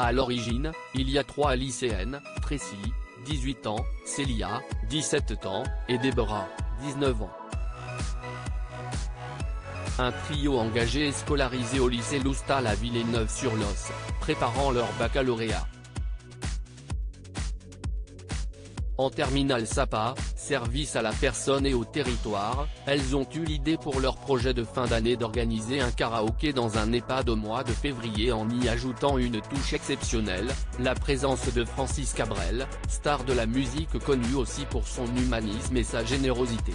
À l'origine, il y a 3 lycéennes, Tracy, 18 ans, Célia, 17 ans, et Deborah, 19 ans. Un trio engagé et scolarisé au lycée Loustal à Villeneuve-sur-Lot, préparant leur baccalauréat. En terminale SAPA, service à la personne et au territoire, elles ont eu l'idée pour leur projet de fin d'année d'organiser un karaoké dans un EHPAD au mois de février en y ajoutant une touche exceptionnelle, la présence de Francis Cabrel, star de la musique connu aussi pour son humanisme et sa générosité.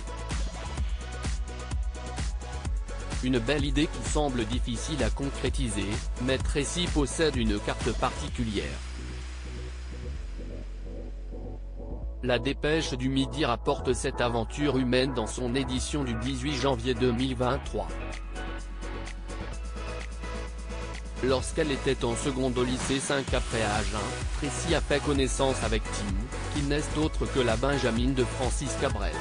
Une belle idée qui semble difficile à concrétiser, mais Tracy possède une carte particulière. La Dépêche du Midi rapporte cette aventure humaine dans son édition du 18 janvier 2023. Lorsqu'elle était en seconde au lycée 5 après à Agen, Tracy a fait connaissance avec Tim, qui n'est autre que la Benjamine de Francis Cabrel.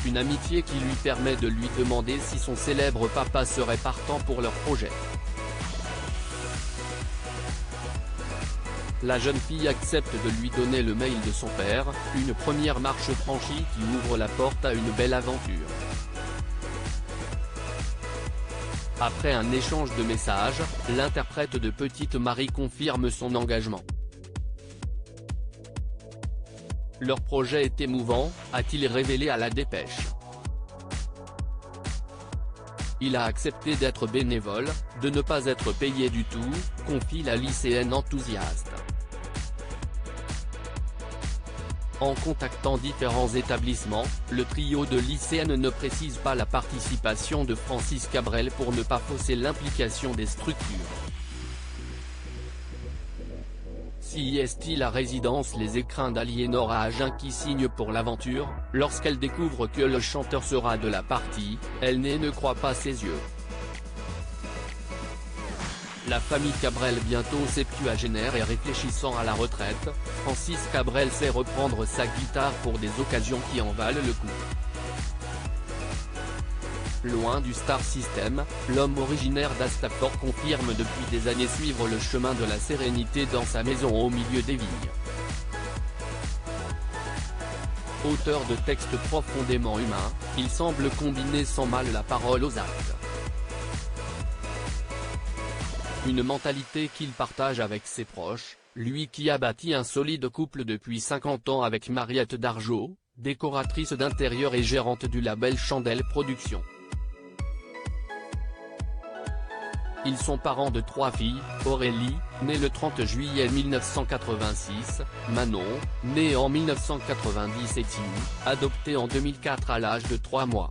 Une amitié qui lui permet de lui demander si son célèbre papa serait partant pour leur projet. La jeune fille accepte de lui donner le mail de son père, une première marche franchie qui ouvre la porte à une belle aventure. Après un échange de messages, l'interprète de Petite Marie confirme son engagement. Leur projet est émouvant, a-t-il révélé à la Dépêche. Il a accepté d'être bénévole, de ne pas être payé du tout, confie la lycéenne enthousiaste. En contactant différents établissements, le trio de lycéennes ne précise pas la participation de Francis Cabrel pour ne pas fausser l'implication des structures. Si est-il la résidence Les Écrins d'Aliénor à Agen qui signe pour l'aventure, lorsqu'elle découvre que le chanteur sera de la partie, elle ne croit pas ses yeux. La famille Cabrel bientôt septuagénaire et réfléchissant à la retraite, Francis Cabrel sait reprendre sa guitare pour des occasions qui en valent le coup. Loin du star system, l'homme originaire d'Astafort confirme depuis des années suivre le chemin de la sérénité dans sa maison au milieu des vignes. Auteur de textes profondément humains, il semble combiner sans mal la parole aux actes. Une mentalité qu'il partage avec ses proches, lui qui a bâti un solide couple depuis 50 ans avec Mariette Dargeau, décoratrice d'intérieur et gérante du label Chandelle Productions. Ils sont parents de 3 filles, Aurélie, née le 30 juillet 1986, Manon, née en 1990 et Tim, adopté en 2004 à l'âge de 3 mois.